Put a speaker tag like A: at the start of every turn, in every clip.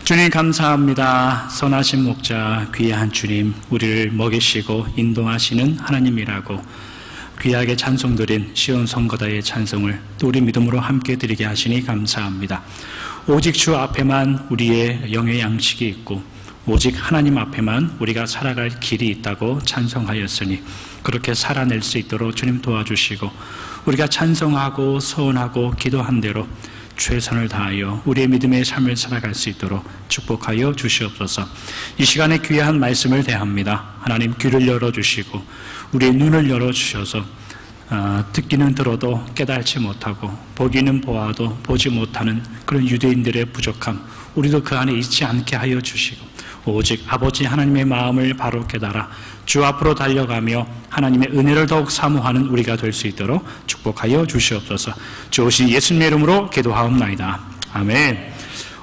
A: 주님 감사합니다. 선하신 목자 귀한 주님, 우리를 먹이시고 인도하시는 하나님이라고 귀하게 찬송드린 시온 선거다의 찬송을 또 우리 믿음으로 함께 드리게 하시니 감사합니다. 오직 주 앞에만 우리의 영의 양식이 있고 오직 하나님 앞에만 우리가 살아갈 길이 있다고 찬송하였으니 그렇게 살아낼 수 있도록 주님 도와주시고 우리가 찬송하고 서원하고 기도한 대로 최선을 다하여 우리의 믿음의 삶을 살아갈 수 있도록 축복하여 주시옵소서. 이 시간에 귀한 말씀을 대합니다. 하나님 귀를 열어주시고 우리의 눈을 열어주셔서 듣기는 들어도 깨달지 못하고 보기는 보아도 보지 못하는 그런 유대인들의 부족함, 우리도 그 안에 있지 않게 하여 주시고 오직 아버지 하나님의 마음을 바로 깨달아 주 앞으로 달려가며 하나님의 은혜를 더욱 사모하는 우리가 될 수 있도록 축복하여 주시옵소서. 주 오신 예수님의 이름으로 기도하옵나이다. 아멘.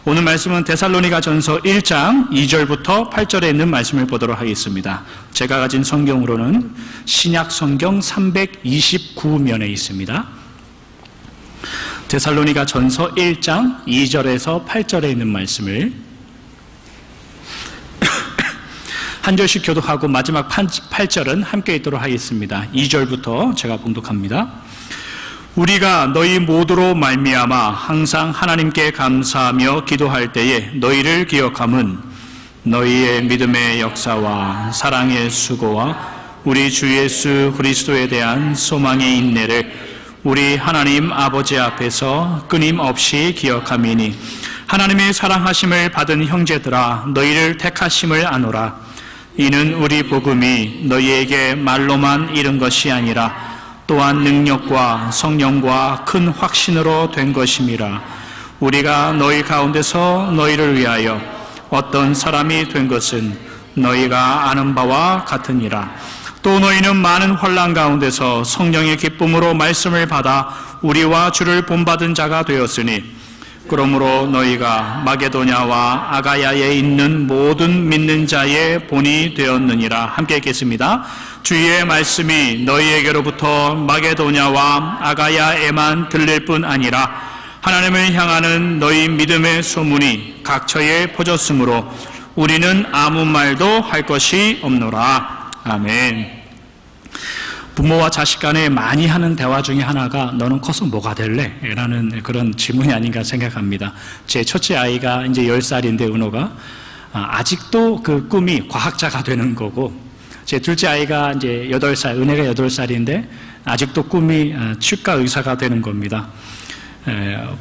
A: 오늘 말씀은 데살로니가전서 1장 2절부터 8절에 있는 말씀을 보도록 하겠습니다. 제가 가진 성경으로는 신약 성경 329면에 있습니다. 데살로니가전서 1장 2절에서 8절에 있는 말씀을 한 절씩 교독하고 마지막 8절은 함께 읽도록 하겠습니다. 2절부터 제가 봉독합니다. 우리가 너희 모두로 말미암아 항상 하나님께 감사하며 기도할 때에 너희를 기억함은 너희의 믿음의 역사와 사랑의 수고와 우리 주 예수 그리스도에 대한 소망의 인내를 우리 하나님 아버지 앞에서 끊임없이 기억함이니 하나님의 사랑하심을 받은 형제들아 너희를 택하심을 아노라. 이는 우리 복음이 너희에게 말로만 이른 것이 아니라 또한 능력과 성령과 큰 확신으로 된 것임이라. 우리가 너희 가운데서 너희를 위하여 어떤 사람이 된 것은 너희가 아는 바와 같으니라. 또 너희는 많은 환난 가운데서 성령의 기쁨으로 말씀을 받아 우리와 주를 본받은 자가 되었으니 그러므로 너희가 마게도냐와 아가야에 있는 모든 믿는 자의 본이 되었느니라. 함께 읽겠습니다. 주의 말씀이 너희에게로부터 마게도냐와 아가야에만 들릴 뿐 아니라 하나님을 향하는 너희 믿음의 소문이 각처에 퍼졌으므로 우리는 아무 말도 할 것이 없노라. 아멘. 부모와 자식 간에 많이 하는 대화 중에 하나가 너는 커서 뭐가 될래? 라는 그런 질문이 아닌가 생각합니다. 제 첫째 아이가 이제 10살인데 은호가 아직도 그 꿈이 과학자가 되는 거고 제 둘째 아이가 이제 8살, 은혜가 8살인데 아직도 꿈이 치과 의사가 되는 겁니다.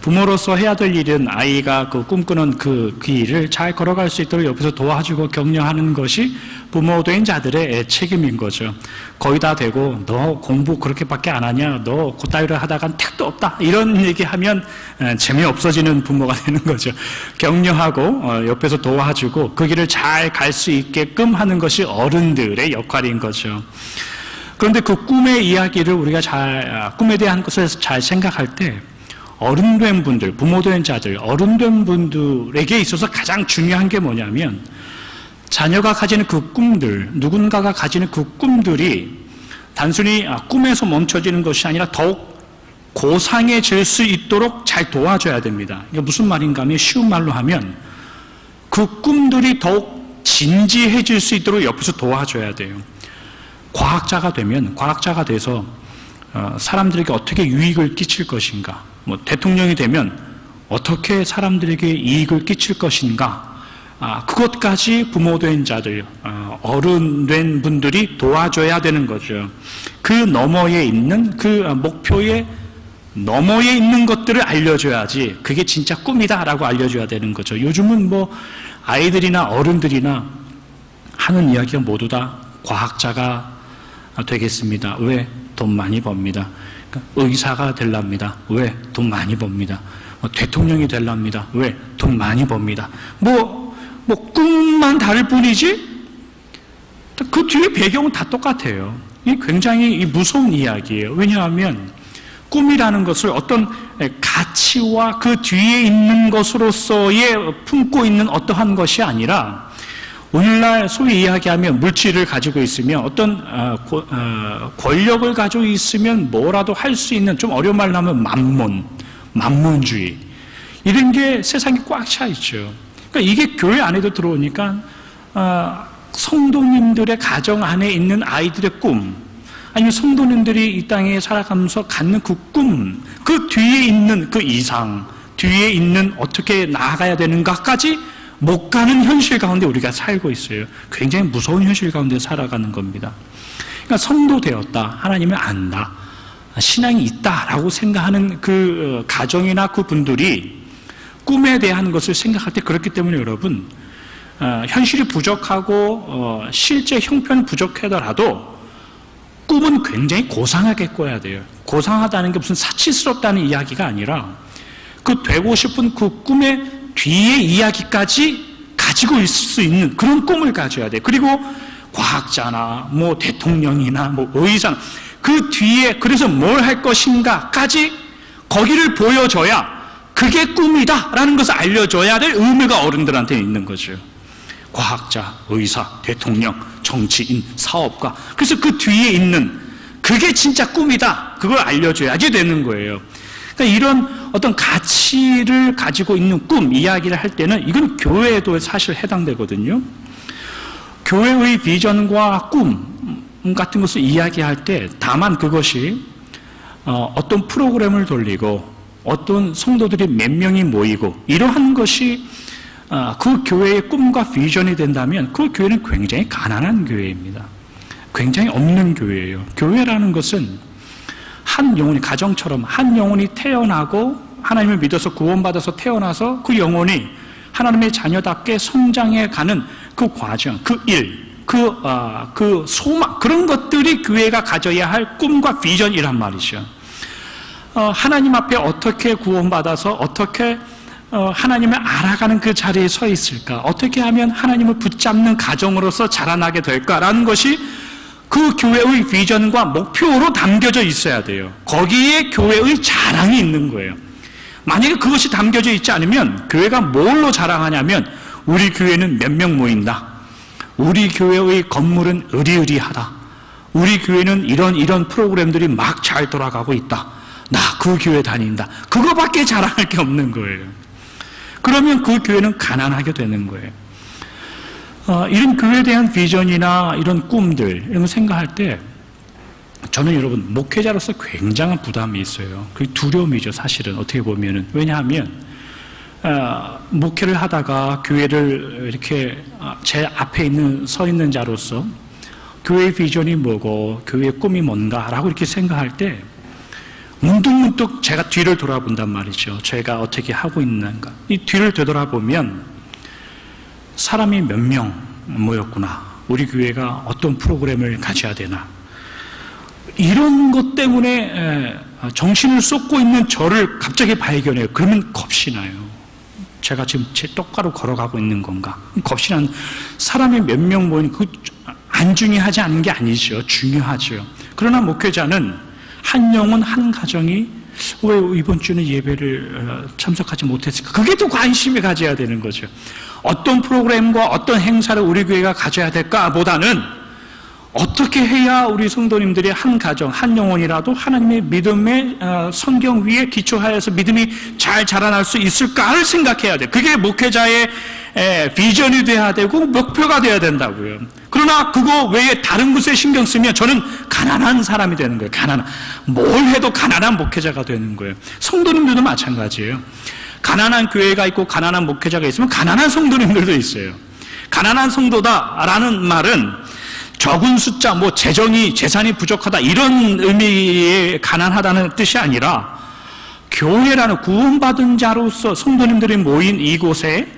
A: 부모로서 해야 될 일은 아이가 그 꿈꾸는 그 길을 잘 걸어갈 수 있도록 옆에서 도와주고 격려하는 것이 부모된 자들의 책임인 거죠. 거의 다 되고 너 공부 그렇게밖에 안 하냐, 너 그따위를 하다간 택도 없다 이런 얘기하면 재미없어지는 부모가 되는 거죠. 격려하고 옆에서 도와주고 그 길을 잘 갈 수 있게끔 하는 것이 어른들의 역할인 거죠. 그런데 그 꿈의 이야기를 우리가 꿈에 대한 것을 잘 생각할 때 어른된 분들, 부모된 자들, 어른된 분들에게 있어서 가장 중요한 게 뭐냐면 자녀가 가지는 그 꿈들, 누군가가 가지는 그 꿈들이 단순히 꿈에서 멈춰지는 것이 아니라 더욱 고상해질 수 있도록 잘 도와줘야 됩니다. 이게 무슨 말인가 하면 쉬운 말로 하면 그 꿈들이 더욱 진지해질 수 있도록 옆에서 도와줘야 돼요. 과학자가 돼서 사람들에게 어떻게 유익을 끼칠 것인가, 대통령이 되면 어떻게 사람들에게 이익을 끼칠 것인가, 그것까지 부모된 자들, 어른된 분들이 도와줘야 되는 거죠. 그 너머에 있는 그 목표의 너머에 있는 것들을 알려줘야지 그게 진짜 꿈이다라고 알려줘야 되는 거죠. 요즘은 아이들이나 어른들이나 하는 이야기가 모두 다 과학자가 되겠습니다. 왜? 돈 많이 법니다. 의사가 되랍니다. 왜? 돈 많이 법니다. 대통령이 되랍니다. 왜? 돈 많이 법니다. 꿈만 다를 뿐이지 그 뒤에 배경은 다 똑같아요. 이 굉장히 무서운 이야기예요. 왜냐하면 꿈이라는 것을 어떤 가치와 그 뒤에 있는 것으로서의 품고 있는 어떠한 것이 아니라 오늘날 소위 이야기하면 물질을 가지고 있으면 어떤 권력을 가지고 있으면 뭐라도 할 수 있는, 좀 어려운 말로 하면 만몬주의, 이런 게 세상에 꽉 차 있죠. 그러니까 이게 교회 안에도 들어오니까 성도님들의 가정 안에 있는 아이들의 꿈, 아니면 성도님들이 이 땅에 살아가면서 갖는 그 꿈, 그 뒤에 있는 그 이상, 뒤에 있는 어떻게 나아가야 되는가까지 못 가는 현실 가운데 우리가 살고 있어요. 굉장히 무서운 현실 가운데 살아가는 겁니다. 그러니까 성도 되었다, 하나님을 안다, 신앙이 있다라고 생각하는 그 가정이나 그 분들이 꿈에 대한 것을 생각할 때 그렇기 때문에 여러분, 현실이 부족하고 실제 형편이 부족하더라도 꿈은 굉장히 고상하게 꿔야 돼요. 고상하다는 게 무슨 사치스럽다는 이야기가 아니라 그 되고 싶은 그 꿈의 뒤의 이야기까지 가지고 있을 수 있는 그런 꿈을 가져야 돼요. 그리고 과학자나 뭐 대통령이나 뭐 의사나 그 뒤에 그래서 뭘 할 것인가까지 거기를 보여줘야 그게 꿈이다라는 것을 알려줘야 될 의무가 어른들한테 있는 거죠. 과학자, 의사, 대통령, 정치인, 사업가. 그래서 그 뒤에 있는 그게 진짜 꿈이다. 그걸 알려줘야지 되는 거예요. 그러니까 이런 어떤 가치를 가지고 있는 꿈 이야기를 할 때는 이건 교회에도 사실 해당되거든요. 교회의 비전과 꿈 같은 것을 이야기할 때 다만 그것이 어떤 프로그램을 돌리고 어떤 성도들이 몇 명이 모이고 이러한 것이 그 교회의 꿈과 비전이 된다면 그 교회는 굉장히 가난한 교회입니다. 굉장히 없는 교회예요. 교회라는 것은 한 영혼이, 가정처럼 한 영혼이 태어나고 하나님을 믿어서 구원받아서 태어나서 그 영혼이 하나님의 자녀답게 성장해가는 그 과정, 그 일, 그 소망, 그런 것들이 교회가 가져야 할 꿈과 비전이란 말이죠. 하나님 앞에 어떻게 구원받아서 어떻게 하나님을 알아가는 그 자리에 서 있을까? 어떻게 하면 하나님을 붙잡는 가정으로서 자라나게 될까라는 것이 그 교회의 비전과 목표로 담겨져 있어야 돼요. 거기에 교회의 자랑이 있는 거예요. 만약에 그것이 담겨져 있지 않으면 교회가 뭘로 자랑하냐면 우리 교회는 몇 명 모인다. 우리 교회의 건물은 으리으리하다. 우리 교회는 이런 프로그램들이 막 잘 돌아가고 있다. 나 그 교회 다닌다. 그거밖에 자랑할 게 없는 거예요. 그러면 그 교회는 가난하게 되는 거예요. 이런 교회에 대한 비전이나 이런 꿈들 이런 거 생각할 때 저는 여러분 목회자로서 굉장한 부담이 있어요. 그 두려움이죠. 사실은 어떻게 보면은. 왜냐하면 목회를 하다가 교회를 이렇게 제 앞에 서 있는 자로서 교회의 비전이 뭐고 교회의 꿈이 뭔가라고 이렇게 생각할 때 문득문득 제가 뒤를 돌아본단 말이죠. 제가 어떻게 하고 있는가. 이 뒤를 되돌아보면 사람이 몇 명 모였구나. 우리 교회가 어떤 프로그램을 가져야 되나. 이런 것 때문에 정신을 쏟고 있는 저를 갑자기 발견해요. 그러면 겁이 나요. 제가 지금 똑바로 걸어가고 있는 건가? 겁이 난 사람이 몇 명 모이는 그 안 중요하지 않은 게 아니죠. 중요하죠. 그러나 목회자는 한 영혼 한 가정이 왜 이번 주는 예배를 참석하지 못했을까? 그게 또 관심이 가져야 되는 거죠. 어떤 프로그램과 어떤 행사를 우리 교회가 가져야 될까 보다는 어떻게 해야 우리 성도님들이 한 가정, 한 영혼이라도 하나님의 믿음의 성경 위에 기초하여서 믿음이 잘 자라날 수 있을까를 생각해야 돼요. 그게 목회자의 비전이 돼야 되고 목표가 돼야 된다고요. 그러나 그거 외에 다른 것에 신경 쓰면 저는 가난한 사람이 되는 거예요. 뭘 해도 가난한 목회자가 되는 거예요. 성도님들도 마찬가지예요. 가난한 교회가 있고 가난한 목회자가 있으면 가난한 성도님들도 있어요. 가난한 성도다라는 말은 적은 숫자, 재산이 부족하다 이런 의미의 가난하다는 뜻이 아니라 교회라는 구원받은 자로서 성도님들이 모인 이곳에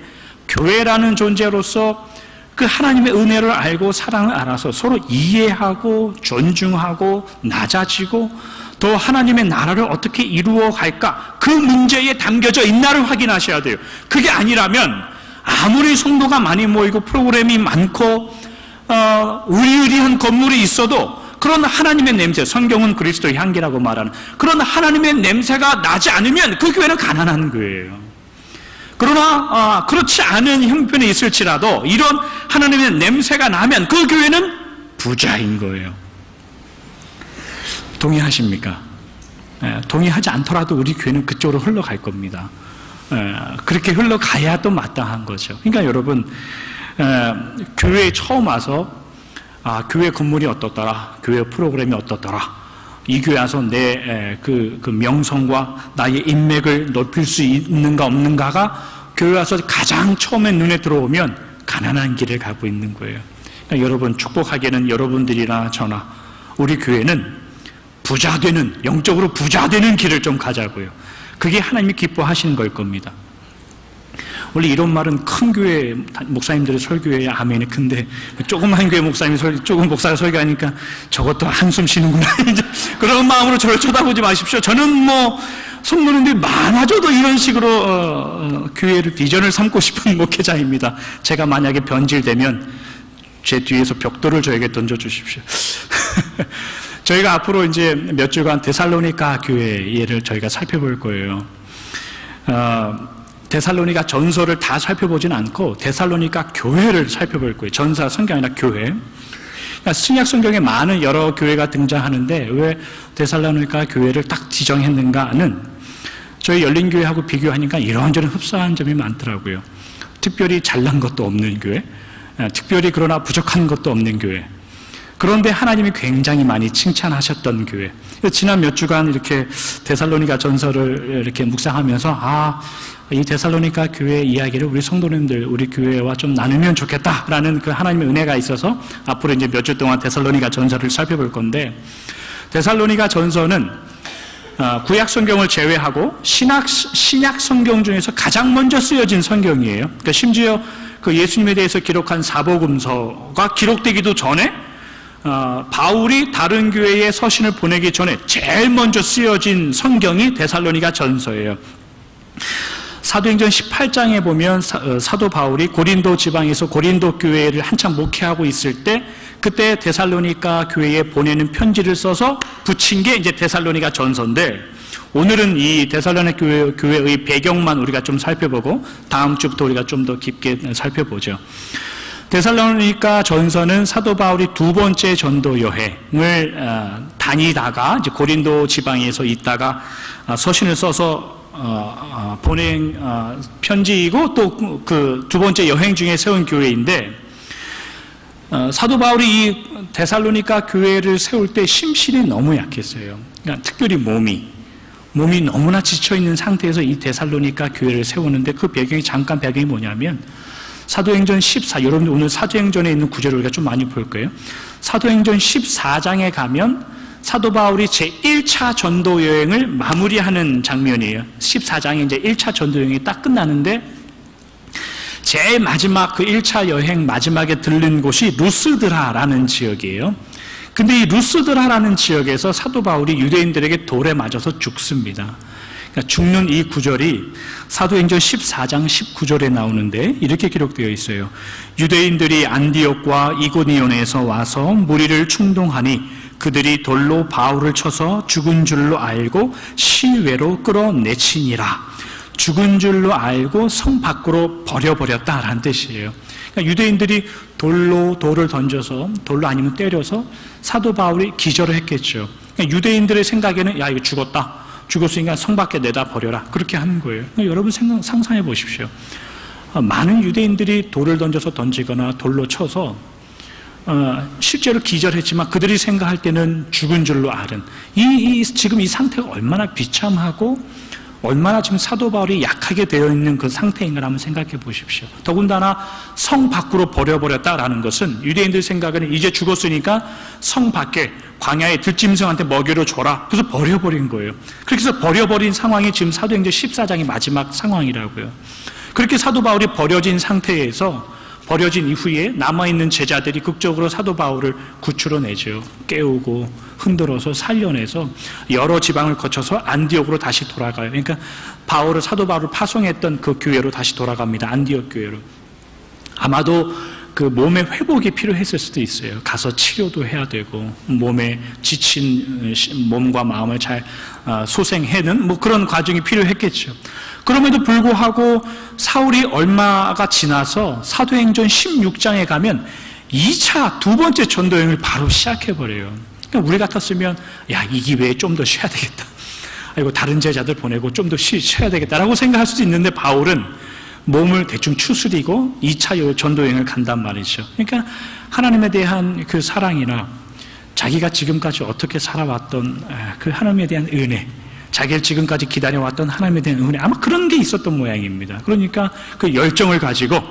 A: 교회라는 존재로서 그 하나님의 은혜를 알고 사랑을 알아서 서로 이해하고 존중하고 낮아지고 더 하나님의 나라를 어떻게 이루어 갈까 그 문제에 담겨져 있나를 확인하셔야 돼요. 그게 아니라면 아무리 성도가 많이 모이고 프로그램이 많고 의리의리한 건물이 있어도 그런 하나님의 냄새, 성경은 그리스도의 향기라고 말하는 그런 하나님의 냄새가 나지 않으면 그 교회는 가난한 거예요. 그러나 그렇지 않은 형편이 있을지라도 이런 하나님의 냄새가 나면 그 교회는 부자인 거예요. 동의하십니까? 동의하지 않더라도 우리 교회는 그쪽으로 흘러갈 겁니다. 그렇게 흘러가야 또 마땅한 거죠. 그러니까 여러분, 교회에 처음 와서 교회 건물이 어떻더라, 교회 프로그램이 어떻더라, 이 교회 와서 내 그 명성과 나의 인맥을 높일 수 있는가 없는가가 교회 와서 가장 처음에 눈에 들어오면 가난한 길을 가고 있는 거예요. 그러니까 여러분, 축복하기에는 여러분들이나 저나 우리 교회는 부자 되는, 영적으로 부자 되는 길을 좀 가자고요. 그게 하나님이 기뻐하시는 걸 겁니다. 원래 이런 말은 큰 교회 목사님들의 설교에 아멘이 큰데, 조그만 교회 조금 목사가 설교하니까 저것도 한숨 쉬는구나. 그런 마음으로 저를 쳐다보지 마십시오. 저는 뭐 손노는데 많아져도 이런 식으로 교회를 비전을 삼고 싶은 목회자입니다. 제가 만약에 변질되면 제 뒤에서 벽돌을 저에게 던져주십시오. 저희가 앞으로 이제 몇 주간 데살로니가 교회를 저희가 살펴볼 거예요. 데살로니가 전서를 다 살펴보진 않고 데살로니가 교회를 살펴볼 거예요. 전사 성경이 아니라 교회. 그러니까 신약 성경에 많은 여러 교회가 등장하는데 왜 데살로니가 교회를 딱 지정했는가는 저희 열린교회하고 비교하니까 이런저런 흡사한 점이 많더라고요. 특별히 잘난 것도 없는 교회, 특별히 그러나 부족한 것도 없는 교회. 그런데 하나님이 굉장히 많이 칭찬하셨던 교회. 지난 몇 주간 이렇게 데살로니가 전서를 이렇게 묵상하면서 이 데살로니가 교회 이야기를 우리 성도님들, 우리 교회와 좀 나누면 좋겠다라는 그 하나님의 은혜가 있어서 앞으로 이제 몇 주 동안 데살로니가 전서를 살펴볼 건데, 데살로니가 전서는 구약 성경을 제외하고 신약 성경 중에서 가장 먼저 쓰여진 성경이에요. 그러니까 심지어 그 예수님에 대해서 기록한 사복음서가 기록되기도 전에 바울이 다른 교회에 서신을 보내기 전에 제일 먼저 쓰여진 성경이 데살로니가 전서예요. 사도행전 18장에 보면 사도 바울이 고린도 지방에서 고린도 교회를 한참 목회하고 있을 때 그때 데살로니가 교회에 보내는 편지를 써서 붙인 게 이제 데살로니가 전서인데, 오늘은 이 데살로니가 교회의 배경만 우리가 좀 살펴보고 다음 주부터 우리가 좀 더 깊게 살펴보죠. 데살로니가 전서는 사도 바울이 두 번째 전도 여행을 다니다가 이제 고린도 지방에서 있다가 서신을 써서 보낸 편지이고 또 그 두 번째 여행 중에 세운 교회인데, 사도 바울이 이 데살로니가 교회를 세울 때 심신이 너무 약했어요. 그러니까 특별히 몸이 너무나 지쳐있는 상태에서 이 데살로니가 교회를 세우는데, 그 배경이 뭐냐면 사도행전 14, 여러분들 오늘 사도행전에 있는 구절을 우리가 좀 많이 볼 거예요. 사도행전 14장에 가면 사도 바울이 제1차 전도 여행을 마무리하는 장면이에요. 14장에 이제 1차 전도 여행이 딱 끝나는데, 제일 마지막 그 1차 여행 마지막에 들른 곳이 루스드라라는 지역이에요. 근데 이 루스드라라는 지역에서 사도 바울이 유대인들에게 돌에 맞아서 죽습니다. 그러니까 죽는 이 구절이 사도행전 14장 19절에 나오는데 이렇게 기록되어 있어요. 유대인들이 안디옥과 이고니온에서 와서 무리를 충동하니 그들이 돌로 바울을 쳐서 죽은 줄로 알고 시외로 끌어내치니라. 죽은 줄로 알고 성 밖으로 버려버렸다라는 뜻이에요. 그러니까 유대인들이 돌을 던져서, 돌로 아니면 때려서 사도 바울이 기절을 했겠죠. 그러니까 유대인들의 생각에는 야, 이거 죽었으니까 성 밖에 내다 버려라, 그렇게 하는 거예요. 그러니까 여러분 상상해 보십시오. 많은 유대인들이 돌을 던지거나 돌로 쳐서 실제로 기절했지만 그들이 생각할 때는 죽은 줄로 알은 지금 이 상태가 얼마나 비참하고 얼마나 지금 사도 바울이 약하게 되어 있는 그 상태인가 한번 생각해 보십시오. 더군다나 성 밖으로 버려버렸다라는 것은 유대인들 생각에는 이제 죽었으니까 성 밖에 광야의 들짐승한테 먹이로 줘라, 그래서 버려버린 거예요. 그렇게 해서 버려버린 상황이 지금 사도행전 14장의 마지막 상황이라고요. 그렇게 사도 바울이 버려진 상태에서 버려진 이후에 남아있는 제자들이 극적으로 사도 바울을 구출해내죠. 깨우고 흔들어서 살려내서 여러 지방을 거쳐서 안디옥으로 다시 돌아가요. 그러니까 사도 바울을 파송했던 그 교회로 다시 돌아갑니다. 안디옥 교회로. 아마도 그 몸의 회복이 필요했을 수도 있어요. 가서 치료도 해야 되고 몸에 지친 몸과 마음을 잘 소생해는 뭐 그런 과정이 필요했겠죠. 그럼에도 불구하고 사울이 얼마가 지나서 사도행전 16장에 가면 2차 두 번째 전도여행을 바로 시작해버려요. 그러니까 우리 같았으면 야, 이 기회에 좀 더 쉬어야 되겠다, 아이고 다른 제자들 보내고 좀 더 쉬어야 되겠다라고 생각할 수도 있는데 바울은 몸을 대충 추스리고 2차 전도 여행을 간단 말이죠. 그러니까 하나님에 대한 그 사랑이나 자기가 지금까지 어떻게 살아왔던 그 하나님에 대한 은혜, 자기를 지금까지 기다려왔던 하나님에 대한 은혜, 아마 그런 게 있었던 모양입니다. 그러니까 그 열정을 가지고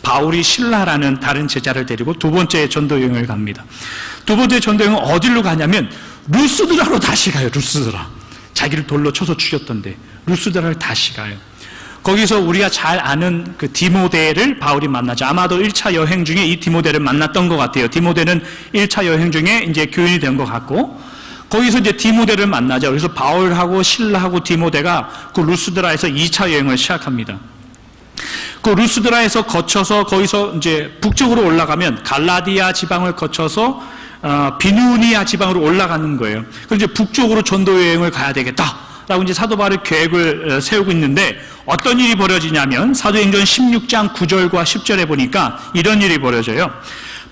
A: 바울이 실라라는 다른 제자를 데리고 두 번째 전도 여행을 갑니다. 두 번째 전도 여행은 어디로 가냐면 루스드라로 다시 가요. 루스드라. 자기를 돌로 쳐서 죽였던데 루스드라를 다시 가요. 거기서 우리가 잘 아는 그 디모데를 바울이 만나죠. 아마도 1차 여행 중에 이 디모데를 만났던 것 같아요. 디모데는 1차 여행 중에 이제 교인이 된 것 같고, 거기서 이제 디모데를 만나죠. 그래서 바울하고 실라하고 디모데가 그 루스드라에서 2차 여행을 시작합니다. 그 루스드라에서 거쳐서 거기서 이제 북쪽으로 올라가면 갈라디아 지방을 거쳐서 비누니아 지방으로 올라가는 거예요. 그래서 이제 북쪽으로 전도 여행을 가야 되겠다 라고 이제 사도 바울이 계획을 세우고 있는데, 어떤 일이 벌어지냐면 사도행전 16장 9절과 10절에 보니까 이런 일이 벌어져요.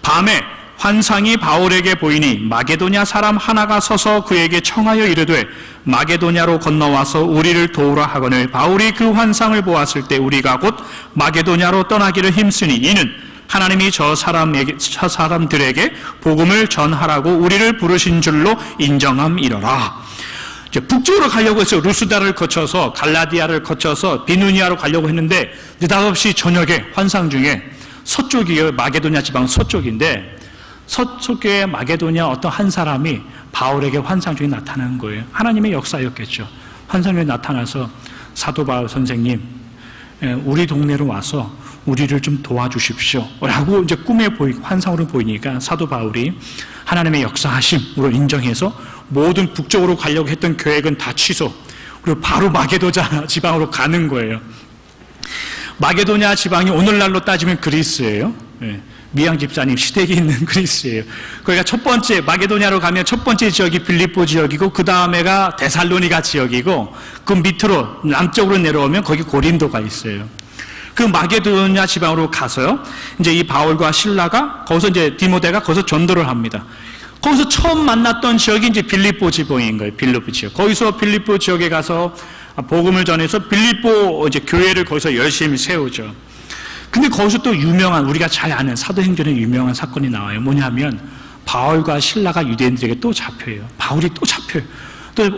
A: 밤에 환상이 바울에게 보이니 마게도냐 사람 하나가 서서 그에게 청하여 이르되 마게도냐로 건너와서 우리를 도우라 하거늘, 바울이 그 환상을 보았을 때 우리가 곧 마게도냐로 떠나기를 힘쓰니 이는 하나님이 저 사람들에게 복음을 전하라고 우리를 부르신 줄로 인정함이러라. 북쪽으로 가려고 했어요. 루스다를 거쳐서 갈라디아를 거쳐서 비누니아로 가려고 했는데 느닷없이 저녁에 환상 중에 서쪽이에요. 마게도냐 지방 서쪽인데 서쪽의 마게도냐 어떤 한 사람이 바울에게 환상 중에 나타난 거예요. 하나님의 역사였겠죠. 환상 중에 나타나서 사도 바울 선생님, 우리 동네로 와서 우리를 좀 도와주십시오 라고 이제 꿈에 환상으로 보이니까 사도 바울이 하나님의 역사하심으로 인정해서 모든 북쪽으로 가려고 했던 계획은 다 취소, 그리고 바로 마게도냐 지방으로 가는 거예요. 마게도냐 지방이 오늘날로 따지면 그리스예요. 미양 집사님 시댁이 있는 그리스예요. 거기가 첫 번째, 마게도냐로 가면 첫 번째 지역이 빌립보 지역이고 그 다음에가 데살로니가 지역이고 그 밑으로 남쪽으로 내려오면 거기 고린도가 있어요. 그 마게도냐 지방으로 가서요, 이제 이 바울과 실라가 거기서 이제 디모데가 거기서 전도를 합니다. 거기서 처음 만났던 지역이 이제 빌립보 지방인 거예요. 빌립보 지역. 거기서 빌립보 지역에 가서 복음을 전해서 빌립보 이제 교회를 거기서 열심히 세우죠. 근데 거기서 또 유명한, 우리가 잘 아는 사도행전에 유명한 사건이 나와요. 뭐냐면 바울과 실라가 유대인들에게 또 잡혀요. 바울이 또 잡혀요. 또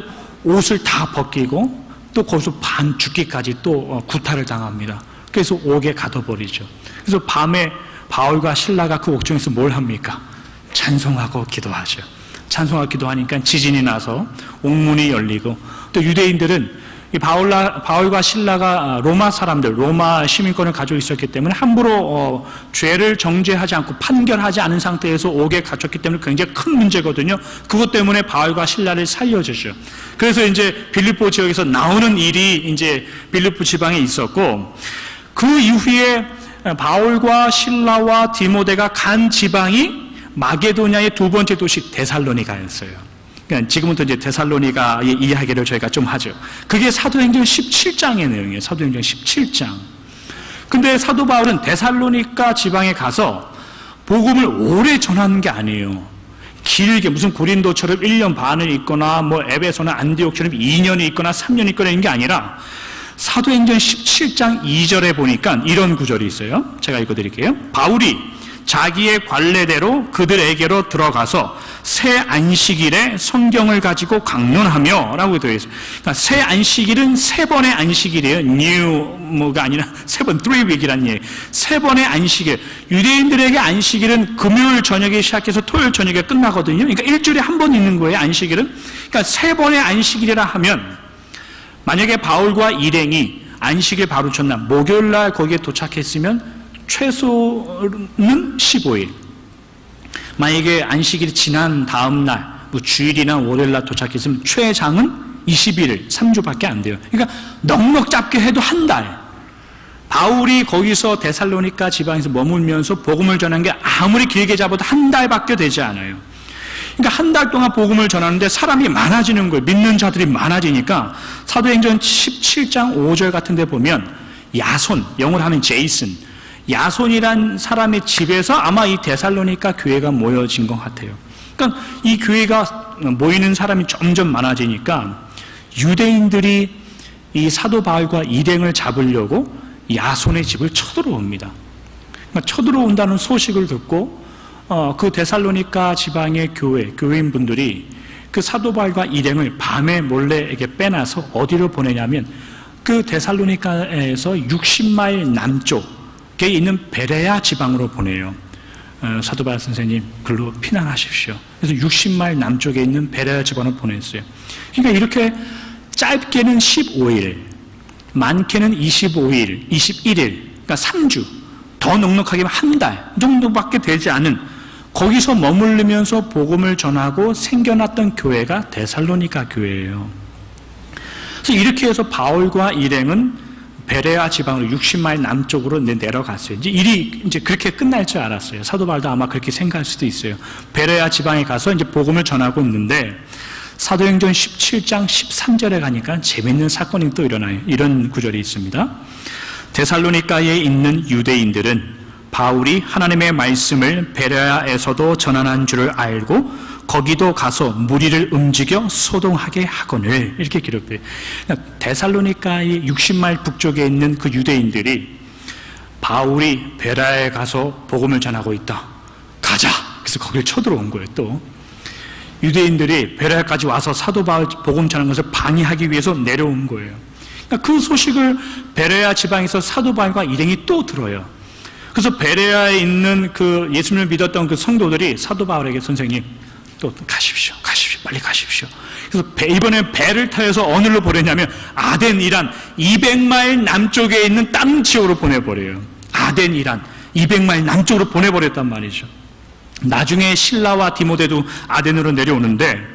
A: 옷을 다 벗기고 또 거기서 반 죽기까지 또 구타를 당합니다. 그래서 옥에 가둬버리죠. 그래서 밤에 바울과 실라가 그 옥중에서 뭘 합니까? 찬송하고 기도하죠. 찬송하고 기도하니까 지진이 나서 옥문이 열리고, 또 유대인들은 이 바울과 실라가 로마 사람들, 로마 시민권을 가지고 있었기 때문에 함부로 죄를 정죄하지 않고 판결하지 않은 상태에서 옥에 갇혔기 때문에 굉장히 큰 문제거든요. 그것 때문에 바울과 실라를 살려주죠. 그래서 이제 빌립보 지역에서 나오는 일이 이제 빌립보 지방에 있었고, 그 이후에 바울과 실라와 디모데가 간 지방이 마게도냐의 두 번째 도시 데살로니가였어요. 그러니까 지금부터 이제 데살로니가의 이야기를 저희가 좀 하죠. 그게 사도행전 17장의 내용이에요. 사도행전 17장. 근데 사도 바울은 데살로니가 지방에 가서 복음을 오래 전하는 게 아니에요. 길게 무슨 고린도처럼 1년 반을 있거나 뭐 에베소나 안디옥처럼 2년이 있거나 3년이 있거나 이런 게 아니라 사도행전 17장 2절에 보니까 이런 구절이 있어요. 제가 읽어드릴게요. 바울이 자기의 관례대로 그들에게로 들어가서 새 안식일에 성경을 가지고 강론하며 라고 되어 있어요. 그러니까 새 안식일은 세 번의 안식일이에요. 뭐가 아니라 세 번, 3week이란 얘기예요. 세 번의 안식일. 유대인들에게 안식일은 금요일 저녁에 시작해서 토요일 저녁에 끝나거든요. 그러니까 일주일에 한 번 있는 거예요, 안식일은. 그러니까 세 번의 안식일이라 하면 만약에 바울과 일행이 안식일 바로 전날 목요일 날 거기에 도착했으면 최소는 15일. 만약에 안식일이 지난 다음 날, 뭐 주일이나 월요일 날 도착했으면 최장은 21일, 3주밖에 안 돼요. 그러니까 넉넉 잡게 해도 한 달. 바울이 거기서 데살로니가 지방에서 머물면서 복음을 전한 게 아무리 길게 잡아도 한 달밖에 되지 않아요. 그러니까 한 달 동안 복음을 전하는데 사람이 많아지는 거예요. 믿는 자들이 많아지니까 사도행전 17장 5절 같은 데 보면 야손, 영어로 하면 제이슨, 야손이란 사람의 집에서 아마 이 데살로니가 교회가 모여진 것 같아요. 그러니까 이 교회가 모이는 사람이 점점 많아지니까 유대인들이 이 사도 바울과 일행을 잡으려고 야손의 집을 쳐들어옵니다. 그러니까 쳐들어온다는 소식을 듣고 그 데살로니가 지방의 교회인분들이 그 사도 바울과 일행을 밤에 몰래 이렇게 빼놔서 어디로 보내냐면 그 데살로니가에서 60마일 남쪽에 있는 베레아 지방으로 보내요. 사도 바울 선생님 글로 피난하십시오. 그래서 60마일 남쪽에 있는 베레아 지방으로 보냈어요. 그러니까 이렇게 짧게는 15일, 많게는 25일, 21일, 그러니까 3주, 더 넉넉하게 한 달 정도밖에 되지 않은 거기서 머무르면서 복음을 전하고 생겨났던 교회가 데살로니가 교회예요. 그래서 이렇게 해서 바울과 일행은 베레아 지방으로 60마일 남쪽으로 내려갔어요. 이제 일이 이제 그렇게 끝날 줄 알았어요. 사도 바울도 아마 그렇게 생각할 수도 있어요. 베레아 지방에 가서 이제 복음을 전하고 있는데 사도행전 17장 13절에 가니까 재밌는 사건이 또 일어나요. 이런 구절이 있습니다. 데살로니가에 있는 유대인들은 바울이 하나님의 말씀을 베레아에서도 전하는 줄을 알고 거기도 가서 무리를 움직여 소동하게 하거늘, 이렇게 기록돼요. 데살로니가의 60마일 북쪽에 있는 그 유대인들이 바울이 베레아에 가서 복음을 전하고 있다, 가자. 그래서 거길 쳐들어온 거예요. 또 유대인들이 베레아까지 와서 사도 바울 복음 전하는 것을 방해하기 위해서 내려온 거예요. 그러니까 그 소식을 베레아 지방에서 사도 바울과 일행이 또 들어요. 그래서 베레아에 있는 그 예수님을 믿었던 그 성도들이 사도 바울에게, 선생님 또 가십시오, 빨리 가십시오. 그래서 이번에 배를 타서 어느로 보내냐면 아덴 이란 200마일 남쪽에 있는 땅 지역으로 보내버려요. 아덴 이란 200마일 남쪽으로 보내버렸단 말이죠. 나중에 실라와 디모데도 아덴으로 내려오는데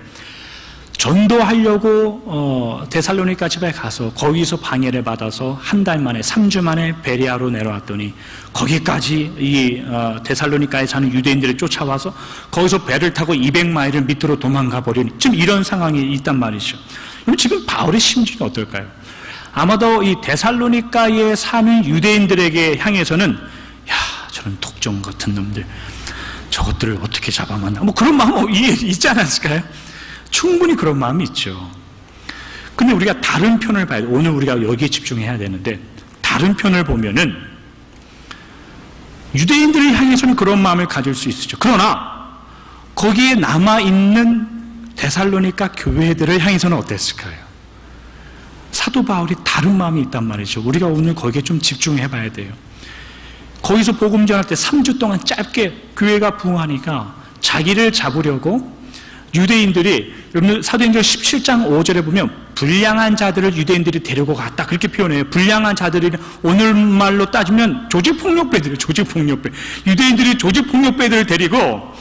A: 전도하려고 데살로니가 집에 가서 거기서 방해를 받아서 한 달 만에, 3주 만에 베레아로 내려왔더니 거기까지 이 데살로니가에 사는 유대인들이 쫓아와서 거기서 배를 타고 200마일을 밑으로 도망가 버리니 지금 이런 상황이 있단 말이죠. 그럼 지금 바울의 심정이 어떨까요? 아마도 이 데살로니가에 사는 유대인들에게 향해서는 야, 저런 독종 같은 놈들, 저것들을 어떻게 잡아먹나, 뭐 그런 마음 있지 않았을까요? 충분히 그런 마음이 있죠. 근데 우리가 다른 편을 봐야 돼요. 오늘 우리가 여기에 집중해야 되는데, 다른 편을 보면은 유대인들을 향해서는 그런 마음을 가질 수 있죠. 그러나 거기에 남아있는 데살로니가 교회들을 향해서는 어땠을까요? 사도 바울이 다른 마음이 있단 말이죠. 우리가 오늘 거기에 좀 집중해 봐야 돼요. 거기서 복음 전할 때 3주 동안 짧게 교회가 부흥하니까 자기를 잡으려고 유대인들이, 여러분 사도행전 17장 5절에 보면 불량한 자들을 유대인들이 데리고 갔다, 그렇게 표현해요. 불량한 자들이 오늘말로 따지면 조직폭력배들이에요. 조직폭력배. 유대인들이 조직폭력배들을 데리고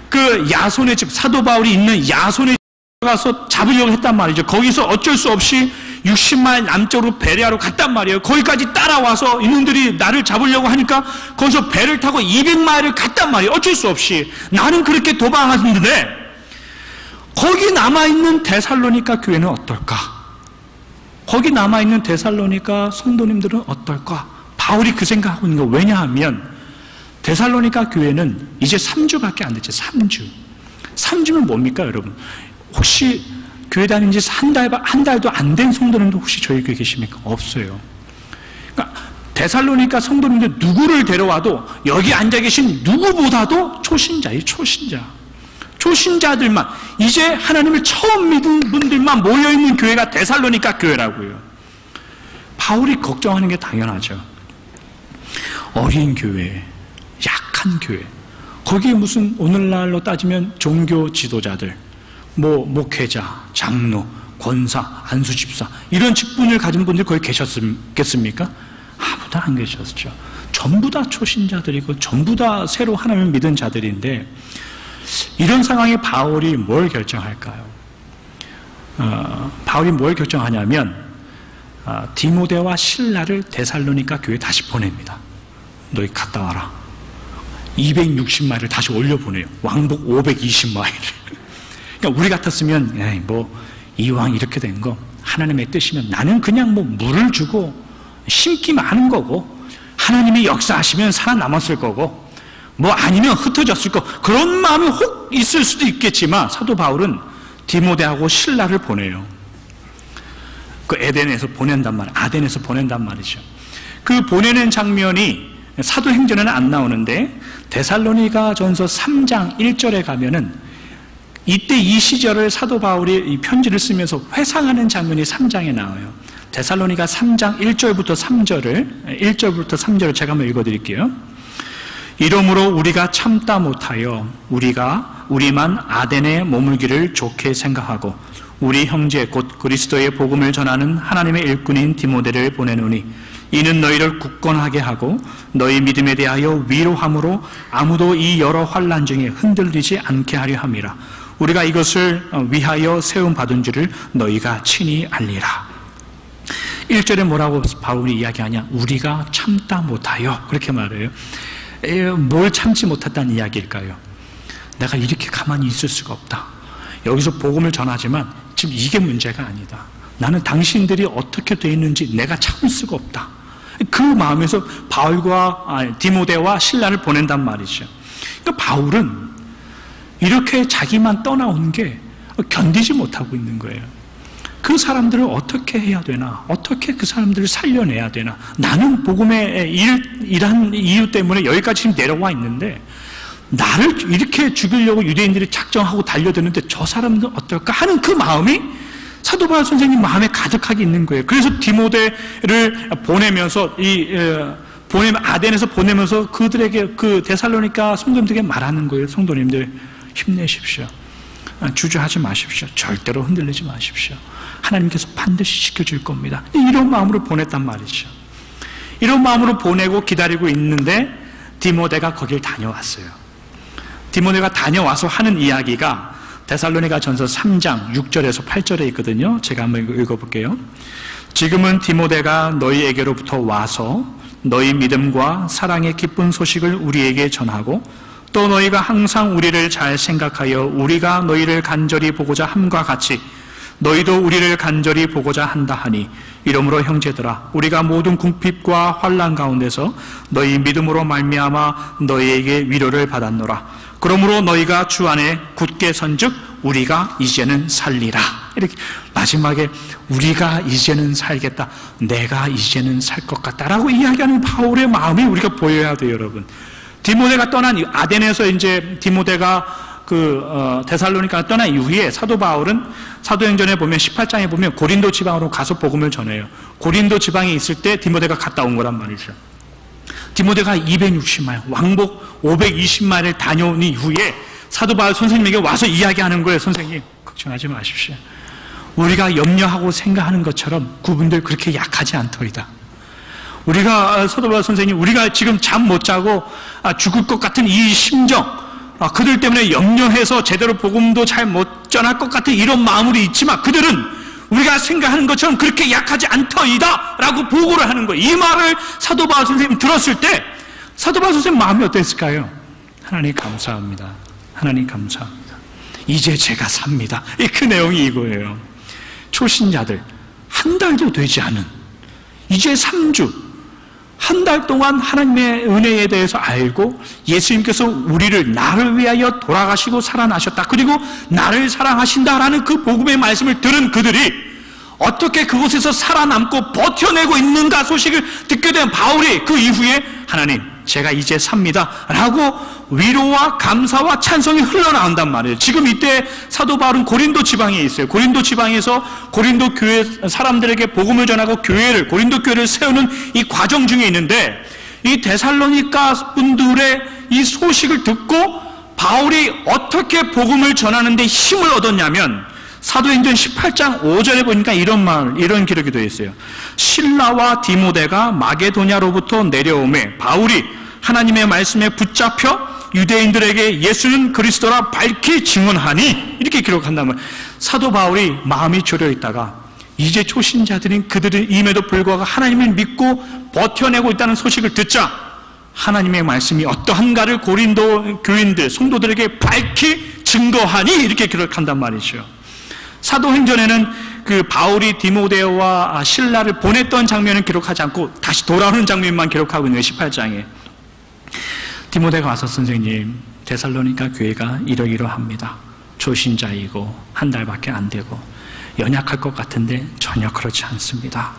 A: 그 야손의 집, 사도 바울이 있는 야손의 집에 가서 잡으려고 했단 말이죠. 거기서 어쩔 수 없이 60마일 남쪽으로 베레아로 갔단 말이에요. 거기까지 따라와서 이놈들이 나를 잡으려고 하니까 거기서 배를 타고 200마일을 갔단 말이에요. 어쩔 수 없이. 나는 그렇게 도망하는데 거기 남아있는 데살로니가 교회는 어떨까? 거기 남아있는 데살로니가 성도님들은 어떨까? 바울이 그 생각하고 있는 거. 왜냐하면 데살로니가 교회는 이제 3주밖에 안 됐죠. 3주. 3주면 뭡니까, 여러분? 혹시 교회 다닌 지 한 달도 안 된 성도님도 혹시 저희 교회에 계십니까? 없어요. 그러니까 데살로니가 성도님들 누구를 데려와도 여기 앉아 계신 누구보다도 초신자예요. 초신자들만, 이제 하나님을 처음 믿은 분들만 모여있는 교회가 데살로니가 교회라고요. 바울이 걱정하는 게 당연하죠. 어린 교회, 약한 교회, 거기에 무슨 오늘날로 따지면 종교 지도자들, 뭐 목회자, 장로, 권사, 안수집사, 이런 직분을 가진 분들이 거기 계셨겠습니까? 아무도 안 계셨죠. 전부 다 초신자들이고 전부 다 새로 하나님을 믿은 자들인데, 이런 상황에 바울이 뭘 결정할까요? 바울이 뭘 결정하냐면 디모데와 실라를 데살로니가 교회에 다시 보냅니다. 너희 갔다 와라. 260마일을 다시 올려보내요. 왕복 520마일을. 그러니까 우리 같았으면 뭐 이왕 이렇게 된 거 하나님의 뜻이면 나는 그냥 뭐 물을 주고 심기만 하는 거고, 하나님이 역사하시면 살아남았을 거고, 뭐 아니면 흩어졌을 거, 그런 마음이 혹 있을 수도 있겠지만 사도 바울은 디모데하고 실라를 보내요. 그 에덴에서 보낸단 말이에요. 아덴에서 보낸단 말이죠. 그 보내는 장면이 사도행전에는 안 나오는데 데살로니가전서 3장 1절에 가면은 이때 이 시절을 사도 바울이 이 편지를 쓰면서 회상하는 장면이 3장에 나와요. 데살로니가 3장 1절부터 3절을 제가 한번 읽어드릴게요. 이러므로 우리가 참다 못하여 우리만 아덴에 머물기를 좋게 생각하고 우리 형제 곧 그리스도의 복음을 전하는 하나님의 일꾼인 디모데를 보내노니 이는 너희를 굳건하게 하고 너희 믿음에 대하여 위로함으로 아무도 이 여러 환난 중에 흔들리지 않게 하려 함이라. 우리가 이것을 위하여 세움받은 줄을 너희가 친히 알리라. 1절에 뭐라고 바울이 이야기하냐? 우리가 참다 못하여, 그렇게 말해요. 뭘 참지 못했다는 이야기일까요? 내가 이렇게 가만히 있을 수가 없다. 여기서 복음을 전하지만 지금 이게 문제가 아니다. 나는 당신들이 어떻게 돼 있는지 내가 참을 수가 없다. 그 마음에서 디모데와 실라를 보낸단 말이죠. 그러니까 바울은 이렇게 자기만 떠나온 게 견디지 못하고 있는 거예요. 그 사람들을 어떻게 해야 되나? 어떻게 그 사람들을 살려내야 되나? 나는 복음의 일한 이유 때문에 여기까지 지금 내려와 있는데 나를 이렇게 죽이려고 유대인들이 작정하고 달려드는데 저 사람들은 어떨까 하는 그 마음이 사도 바울 선생님 마음에 가득하게 있는 거예요. 그래서 디모데를 보내면서 아덴에서 보내면서 그들에게 그 데살로니가 성도님들에게 말하는 거예요. 성도님들 힘내십시오. 주저하지 마십시오. 절대로 흔들리지 마십시오. 하나님께서 반드시 지켜줄 겁니다. 이런 마음으로 보냈단 말이죠. 이런 마음으로 보내고 기다리고 있는데 디모데가 거길 다녀왔어요. 디모데가 다녀와서 하는 이야기가 데살로니가전서 3장 6절에서 8절에 있거든요. 제가 한번 읽어볼게요. 지금은 디모데가 너희에게로부터 와서 너희 믿음과 사랑의 기쁜 소식을 우리에게 전하고 또 너희가 항상 우리를 잘 생각하여 우리가 너희를 간절히 보고자 함과 같이 너희도 우리를 간절히 보고자 한다 하니 이러므로 형제들아 우리가 모든 궁핍과 환난 가운데서 너희 믿음으로 말미암아 너희에게 위로를 받았노라. 그러므로 너희가 주 안에 굳게 선즉 우리가 이제는 살리라. 이렇게 마지막에 우리가 이제는 살겠다. 내가 이제는 살 것 같다라고 이야기하는 바울의 마음이 우리가 보여야 돼요, 여러분. 디모데가 떠난 아덴에서 이제 디모데가 데살로니가 떠난 이후에 사도 바울은 사도행전에 보면 18장에 보면 고린도 지방으로 가서 복음을 전해요. 고린도 지방에 있을 때 디모데가 갔다 온 거란 말이죠. 디모데가 260마일, 왕복 520마일을 다녀온 이후에 사도 바울 선생님에게 와서 이야기하는 거예요. 선생님, 걱정하지 마십시오. 우리가 염려하고 생각하는 것처럼 그분들 그렇게 약하지 않더이다. 우리가 사도 바울 선생님, 우리가 지금 잠 못 자고 죽을 것 같은 이 심정, 그들 때문에 염려해서 제대로 복음도 잘 못 전할 것 같은 이런 마음으로 있지만 그들은 우리가 생각하는 것처럼 그렇게 약하지 않더이다 라고 보고를 하는 거예요. 이 말을 사도 바울 선생님이 들었을 때 사도 바울 선생님 마음이 어땠을까요? 하나님 감사합니다. 하나님 감사합니다. 이제 제가 삽니다. 그 내용이 이거예요. 초신자들 한 달도 되지 않은 이제 3주 한 달 동안 하나님의 은혜에 대해서 알고 예수님께서 나를 위하여 돌아가시고 살아나셨다. 그리고 나를 사랑하신다라는 그 복음의 말씀을 들은 그들이 어떻게 그곳에서 살아남고 버텨내고 있는가 소식을 듣게 된 바울이 그 이후에 하나님 제가 이제 삽니다 라고 위로와 감사와 찬송이 흘러나온단 말이에요. 지금 이때 사도 바울은 고린도 지방에 있어요. 고린도 지방에서 고린도 교회 사람들에게 복음을 전하고 고린도 교회를 세우는 이 과정 중에 있는데 이 데살로니가 분들의 이 소식을 듣고 바울이 어떻게 복음을 전하는 데 힘을 얻었냐면 사도행전 18장 5절에 보니까 이런 기록이 되어 있어요. 실라와 디모데가 마게도냐로부터 내려오매 바울이 하나님의 말씀에 붙잡혀 유대인들에게 예수는 그리스도라 밝히 증언하니 이렇게 기록한단 말이에요. 사도 바울이 마음이 졸여 있다가 이제 초신자들인 그들임에도 불구하고 하나님을 믿고 버텨내고 있다는 소식을 듣자 하나님의 말씀이 어떠한가를 고린도 교인들 성도들에게 밝히 증거하니 이렇게 기록한단 말이죠. 사도행전에는 그 바울이 디모데와 실라를 보냈던 장면은 기록하지 않고 다시 돌아오는 장면만 기록하고 있는 18장에 디모데가 와서 선생님 데살로니가 교회가 이러이러합니다. 초신자이고 한 달밖에 안 되고 연약할 것 같은데 전혀 그렇지 않습니다.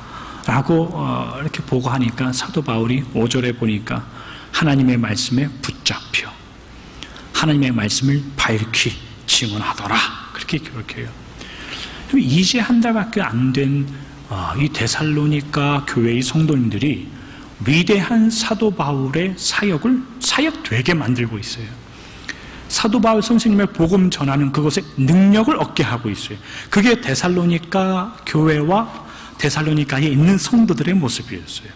A: 라고 이렇게 보고하니까 사도 바울이 5절에 보니까 하나님의 말씀에 붙잡혀 하나님의 말씀을 밝히 증언하더라. 그렇게 기록해요. 이제 한 달밖에 안 된 이 데살로니가 교회의 성도님들이 위대한 사도 바울의 사역 되게 만들고 있어요. 사도 바울 선생님의 복음 전하는 그것에 능력을 얻게 하고 있어요. 그게 데살로니가 교회와 데살로니가에 있는 성도들의 모습이었어요.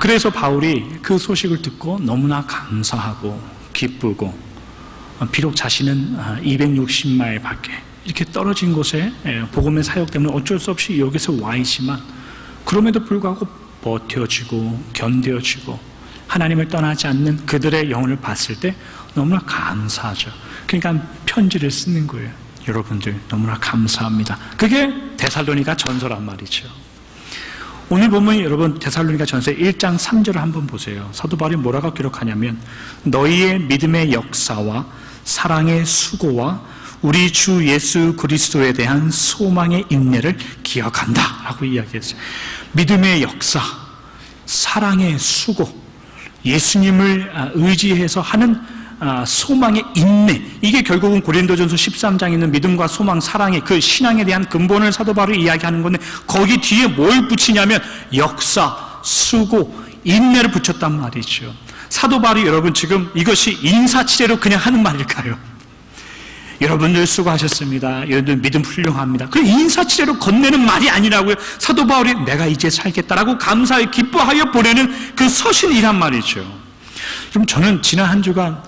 A: 그래서 바울이 그 소식을 듣고 너무나 감사하고 기쁘고, 비록 자신은 260마일 밖에 이렇게 떨어진 곳에 복음의 사역 때문에 어쩔 수 없이 여기서 와 있지만 그럼에도 불구하고 버텨지고 견뎌지고 하나님을 떠나지 않는 그들의 영혼을 봤을 때 너무나 감사하죠. 그러니까 편지를 쓰는 거예요. 여러분들 너무나 감사합니다. 그게 데살로니가 전서란 말이죠. 오늘 보면 여러분 데살로니가 전서 1장 3절을 한번 보세요. 사도 바울이 뭐라고 기록하냐면 너희의 믿음의 역사와 사랑의 수고와 우리 주 예수 그리스도에 대한 소망의 인내를 기억한다 라고 이야기했어요. 믿음의 역사, 사랑의 수고, 예수님을 의지해서 하는 소망의 인내, 이게 결국은 고린도전서 13장에 있는 믿음과 소망, 사랑의 그 신앙에 대한 근본을 사도 바울이 이야기하는 건데, 거기 뒤에 뭘 붙이냐면 역사, 수고, 인내를 붙였단 말이죠. 사도 바울이 여러분 지금 이것이 인사치레로 그냥 하는 말일까요? 여러분들 수고하셨습니다. 여러분들 믿음 훌륭합니다. 그 인사치레로 건네는 말이 아니라고요. 사도 바울이 내가 이제 살겠다라고 감사히 기뻐하여 보내는 그 서신이란 말이죠. 그럼 저는 지난 한 주간,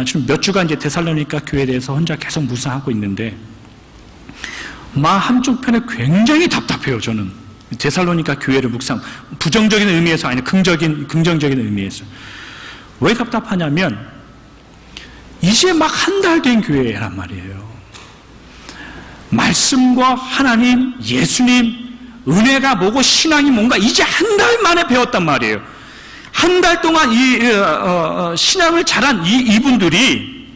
A: 지금 몇 주간 이제 데살로니가 교회에 대해서 혼자 계속 묵상하고 있는데, 한쪽 편에 굉장히 답답해요. 저는 데살로니가 교회를 묵상, 부정적인 의미에서 아니라 긍정적인 의미에서. 왜 답답하냐면 이제 막 한 달 된 교회란 말이에요. 말씀과 하나님, 예수님, 은혜가 뭐고 신앙이 뭔가 이제 한 달 만에 배웠단 말이에요. 한 달 동안 신앙을 잘한 이분들이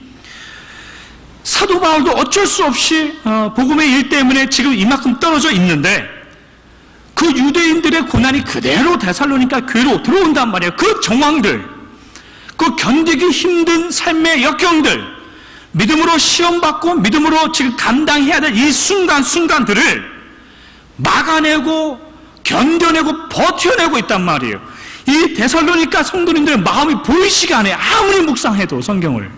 A: 사도 바울도 어쩔 수 없이 복음의 일 때문에 지금 이만큼 떨어져 있는데, 그 유대인들의 고난이 그대로 데살로니가 교회로 들어온단 말이에요. 그 정황들, 그 견디기 힘든 삶의 역경들, 믿음으로 시험받고 믿음으로 지금 감당해야 될 이 순간들을 막아내고 견뎌내고 버텨내고 있단 말이에요. 이 데살로니가 성도님들의 마음이 보이지가 않아요. 아무리 묵상해도 성경을.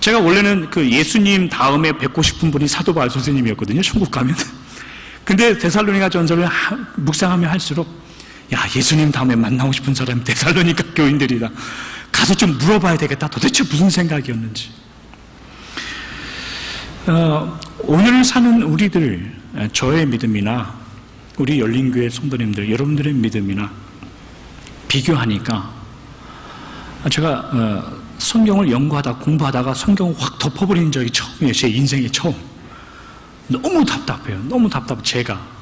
A: 제가 원래는 그 예수님 다음에 뵙고 싶은 분이 사도 바울 선생님이었거든요, 천국 가면. 근데 데살로니가 전서를 묵상하면 할수록 예수님 다음에 만나고 싶은 사람이 데살로니가 교인들이다. 가서 좀 물어봐야 되겠다. 도대체 무슨 생각이었는지. 오늘 사는 우리들, 저의 믿음이나 우리 열린교회 성도님들, 여러분들의 믿음이나 비교하니까, 제가 성경을 연구하다 공부하다가 성경을 확 덮어버린 적이 처음이에요. 제 인생에 처음. 너무 답답해요. 너무 답답해. 제가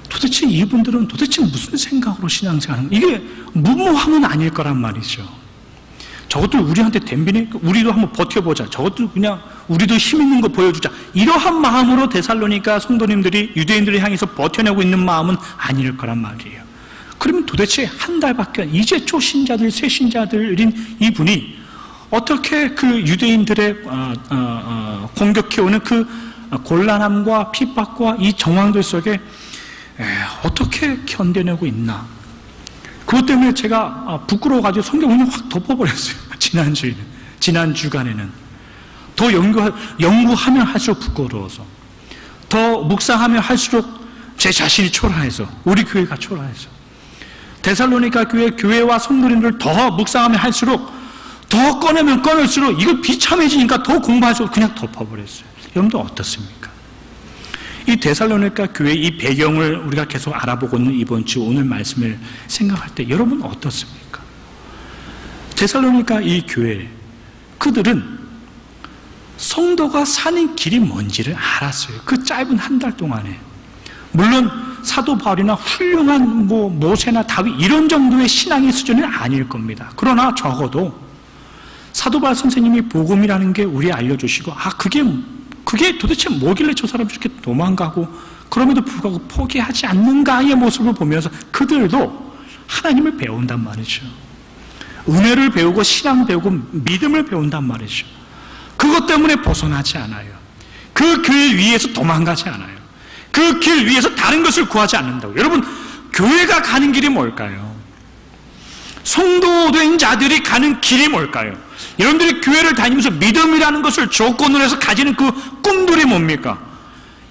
A: 도대체 이분들은 도대체 무슨 생각으로 신앙생활하는, 이게 무모함은 아닐 거란 말이죠. 저것들 우리한테 덤비네? 우리도 한번 버텨보자. 저것들 그냥 우리도 힘 있는 거 보여주자. 이러한 마음으로 데살로니가 성도님들이 유대인들을 향해서 버텨내고 있는 마음은 아닐 거란 말이에요. 그러면 도대체 한 달밖에, 이제 초신자들, 새신자들인 이분이 어떻게 그 유대인들의 공격해오는 그 곤란함과 핍박과 이 정황들 속에 어떻게 견뎌내고 있나. 그것 때문에 제가 부끄러워가지고 성경을 확 덮어버렸어요. 지난 주간에는 더 연구하면 할수록 부끄러워서, 더 묵상하면 할수록 제 자신이 초라해서, 우리 교회가 초라해서, 데살로니가 교회와 성도님들 더 묵상하면 할수록, 더 꺼내면 꺼낼수록 이거 비참해지니까 더 공부할수록 그냥 덮어버렸어요. 여러분도 어떻습니까? 이 데살로니가 교회 이 배경을 우리가 계속 알아보고 있는 이번 주 오늘 말씀을 생각할 때 여러분 어떻습니까? 데살로니가 이 교회, 그들은 성도가 사는 길이 뭔지를 알았어요. 그 짧은 한 달 동안에. 물론 사도 바울이나 훌륭한 모세나 다윗 이런 정도의 신앙의 수준은 아닐 겁니다. 그러나 적어도 사도 바울 선생님이 복음이라는 게 우리 알려주시고, 그게 그게 도대체 뭐길래 저 사람이 이렇게 도망가고 그럼에도 불구하고 포기하지 않는가의 모습을 보면서 그들도 하나님을 배운단 말이죠. 은혜를 배우고 신앙 배우고 믿음을 배운단 말이죠. 그것 때문에 벗어나지 않아요. 그 길 위에서 도망가지 않아요. 그 길 위에서 다른 것을 구하지 않는다고. 여러분, 교회가 가는 길이 뭘까요? 성도된 자들이 가는 길이 뭘까요? 여러분들이 교회를 다니면서 믿음이라는 것을 조건으로 해서 가지는 그 꿈들이 뭡니까?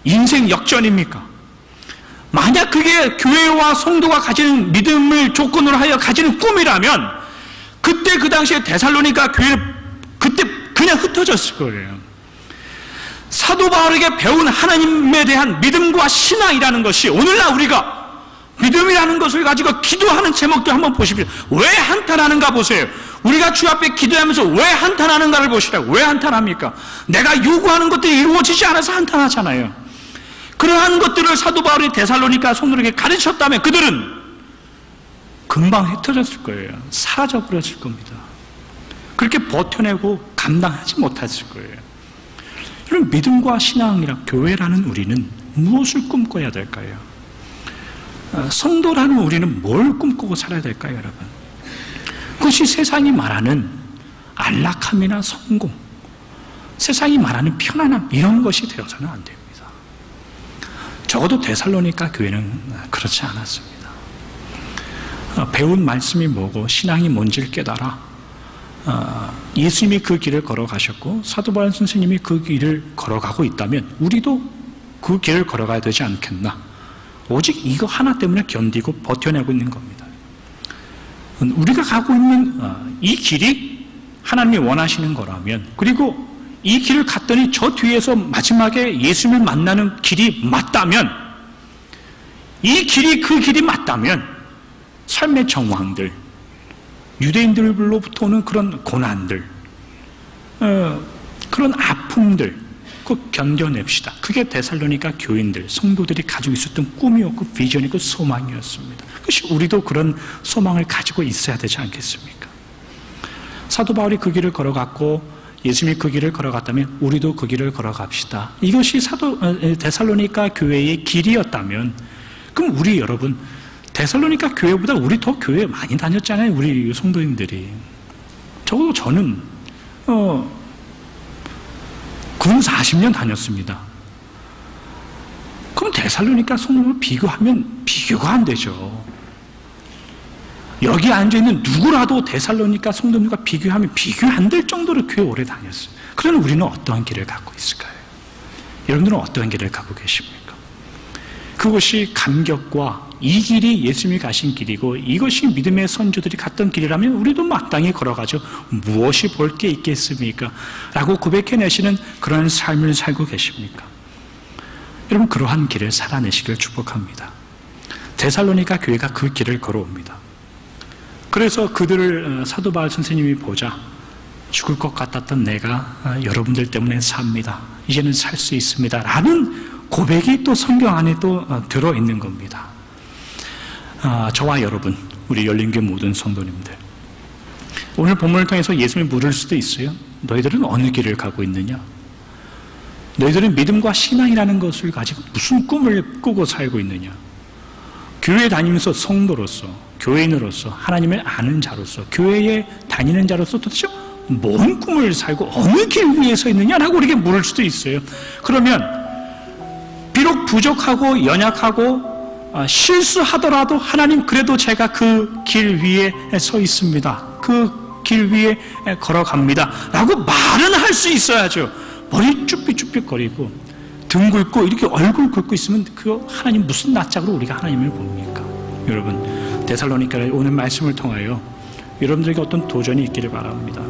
A: 인생 역전입니까? 만약 그게 교회와 성도가 가지는 믿음을 조건으로 하여 가지는 꿈이라면 그때 그 당시에 데살로니가 교회는 그때 그냥 흩어졌을 거예요. 사도 바울에게 배운 하나님에 대한 믿음과 신앙이라는 것이 오늘날 우리가 믿음이라는 것을 가지고 기도하는 제목도 한번 보십시오. 왜 한탄하는가 보세요. 우리가 주 앞에 기도하면서 왜 한탄하는가를 보시라고. 왜 한탄합니까? 내가 요구하는 것들이 이루어지지 않아서 한탄하잖아요. 그러한 것들을 사도 바울이 데살로니가 성도에게 가르쳤다면 그들은 금방 흩어졌을 거예요. 사라져버렸을 겁니다. 그렇게 버텨내고 감당하지 못했을 거예요. 여러분, 믿음과 신앙이라 교회라는 우리는 무엇을 꿈꿔야 될까요? 성도라는 우리는 뭘 꿈꾸고 살아야 될까요, 여러분? 그것이 세상이 말하는 안락함이나 성공, 세상이 말하는 편안함, 이런 것이 되어서는 안 됩니다. 적어도 데살로니가 교회는 그렇지 않았습니다. 배운 말씀이 뭐고 신앙이 뭔지를 깨달아 예수님이 그 길을 걸어가셨고 사도 바울 선생님이 그 길을 걸어가고 있다면 우리도 그 길을 걸어가야 되지 않겠나. 오직 이거 하나 때문에 견디고 버텨내고 있는 겁니다. 우리가 가고 있는 이 길이 하나님이 원하시는 거라면, 그리고 이 길을 갔더니 저 뒤에서 마지막에 예수님을 만나는 길이 맞다면, 이 길이 그 길이 맞다면 삶의 정황들, 유대인들로부터 오는 그런 고난들, 그런 아픔들 그 견뎌냅시다. 그게 데살로니가 교인들, 성도들이 가지고 있었던 꿈이었고 비전이고 소망이었습니다. 그것이 우리도 그런 소망을 가지고 있어야 되지 않겠습니까? 사도 바울이 그 길을 걸어갔고 예수님이 그 길을 걸어갔다면 우리도 그 길을 걸어갑시다. 이것이 데살로니가 교회의 길이었다면, 그럼 우리 여러분 데살로니가 교회보다 우리 더 교회 많이 다녔잖아요. 우리 성도님들이. 적어도 저는 근 40년 다녔습니다. 그럼 데살로니가 성도를 비교하면 비교가 안 되죠. 여기 앉아있는 누구라도 데살로니가 성도님과 비교하면 비교 안 될 정도로 교회 오래 다녔어요. 그러면 우리는 어떠한 길을 갖고 있을까요? 여러분들은 어떠한 길을 갖고 계십니까? 그것이 감격과 이 길이 예수님이 가신 길이고 이것이 믿음의 선조들이 갔던 길이라면 우리도 마땅히 걸어가죠. 무엇이 볼 게 있겠습니까? 라고 고백해내시는 그런 삶을 살고 계십니까? 여러분, 그러한 길을 살아내시길 축복합니다. 데살로니가 교회가 그 길을 걸어옵니다. 그래서 그들을 사도 바울 선생님이 보자 죽을 것 같았던 내가 여러분들 때문에 삽니다. 이제는 살 수 있습니다. 라는 고백이 또 성경 안에 또 들어있는 겁니다. 저와 여러분, 우리 열린교회 모든 성도님들, 오늘 본문을 통해서 예수님이 물을 수도 있어요. 너희들은 어느 길을 가고 있느냐? 너희들은 믿음과 신앙이라는 것을 가지고 무슨 꿈을 꾸고 살고 있느냐? 교회에 다니면서 성도로서, 교인으로서, 하나님을 아는 자로서, 교회에 다니는 자로서 도대체 뭔 꿈을 살고 어느 길 위에 서 있느냐라고 우리에게 물을 수도 있어요. 그러면 비록 부족하고 연약하고 실수하더라도 하나님, 그래도 제가 그 길 위에 서 있습니다. 그 길 위에 걸어갑니다. 라고 말은 할 수 있어야죠. 머리 쭈삣쭈삣거리고 등 굴고 이렇게 얼굴 굴고 있으면 그 하나님 무슨 낯짝으로 우리가 하나님을 봅니까? 여러분, 데살로니가의 오늘 말씀을 통하여 여러분들에게 어떤 도전이 있기를 바랍니다.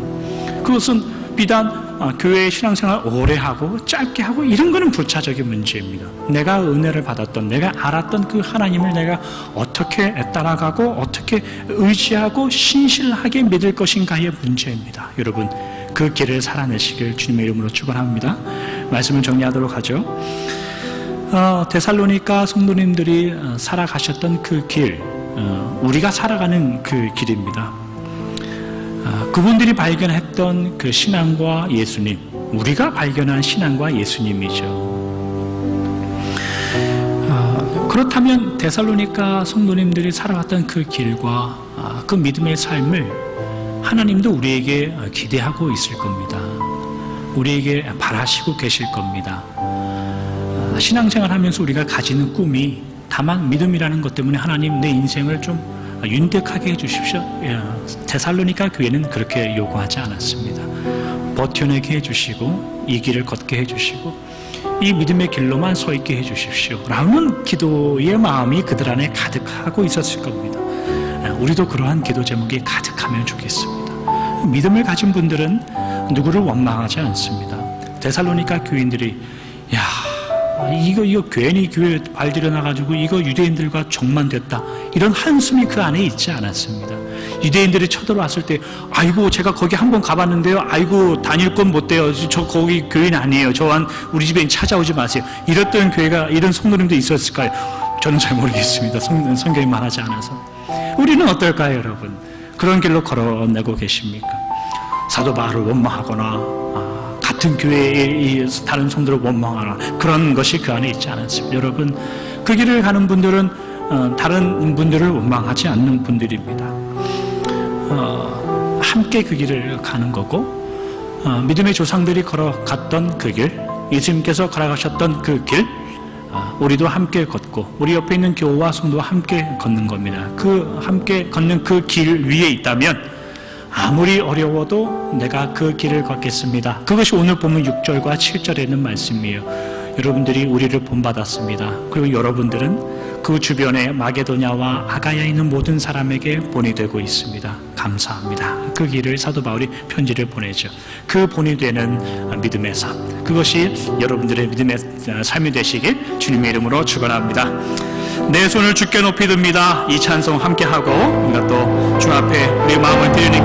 A: 그것은 비단 교회의 신앙생활 오래 하고 짧게 하고 이런 거는 부차적인 문제입니다. 내가 은혜를 받았던, 내가 알았던 그 하나님을 내가 어떻게 따라가고 어떻게 의지하고 신실하게 믿을 것인가의 문제입니다. 여러분, 그 길을 살아내시길 주님의 이름으로 축원합니다. 말씀을 정리하도록 하죠. 데살로니가 성도님들이 살아가셨던 그 길, 우리가 살아가는 그 길입니다. 그분들이 발견했던 그 신앙과 예수님, 우리가 발견한 신앙과 예수님이죠. 그렇다면 데살로니가 성도님들이 살아왔던 그 길과 그 믿음의 삶을 하나님도 우리에게 기대하고 있을 겁니다. 우리에게 바라시고 계실 겁니다. 신앙생활하면서 우리가 가지는 꿈이 다만 믿음이라는 것 때문에 하나님 내 인생을 좀 윤택하게 해주십시오. 데살로니가 교회는 그렇게 요구하지 않았습니다. 버텨내게 해주시고 이 길을 걷게 해주시고 이 믿음의 길로만 서 있게 해주십시오 라는 기도의 마음이 그들 안에 가득하고 있었을 겁니다. 우리도 그러한 기도 제목이 가득하면 좋겠습니다. 믿음을 가진 분들은 누구를 원망하지 않습니다. 데살로니가 교인들이 이거 괜히 교회 발들여 나가지고 이거 유대인들과 정만 됐다 이런 한숨이 그 안에 있지 않았습니다. 유대인들이 쳐들어왔을 때 아이고 제가 거기 한번 가봤는데요, 아이고 다닐 건 못 돼요, 저 거기 교인 아니에요, 저한 우리 집에 찾아오지 마세요, 이랬던 교회가 이런 성도님도 있었을까요? 저는 잘 모르겠습니다. 성경이 말하지 않아서. 우리는 어떨까요, 여러분? 그런 길로 걸어내고 계십니까? 사도 바울을 원망하거나 같은 교회의 다른 성도를 원망하나 그런 것이 그 안에 있지 않았습니다. 여러분, 그 길을 가는 분들은 다른 분들을 원망하지 않는 분들입니다. 함께 그 길을 가는 거고 믿음의 조상들이 걸어갔던 그 길, 예수님께서 걸어가셨던 그 길, 우리도 함께 걷고 우리 옆에 있는 교우와 성도와 함께 걷는 겁니다. 그 함께 걷는 그 길 위에 있다면 아무리 어려워도 내가 그 길을 걷겠습니다. 그것이 오늘 보면 6절과 7절에 있는 말씀이에요. 여러분들이 우리를 본받았습니다. 그리고 여러분들은 그 주변에 마게도냐와 아가야에 있는 모든 사람에게 본이 되고 있습니다. 감사합니다. 그 길을 사도 바울이 편지를 보내죠. 그 본이 되는 믿음의 삶, 그것이 여러분들의 믿음의 삶이 되시길 주님의 이름으로 축원합니다. 내 손을 주께 높이 듭니다. 이 찬송 함께 하고 우리가 또 주 앞에 우리의 마음을 드리는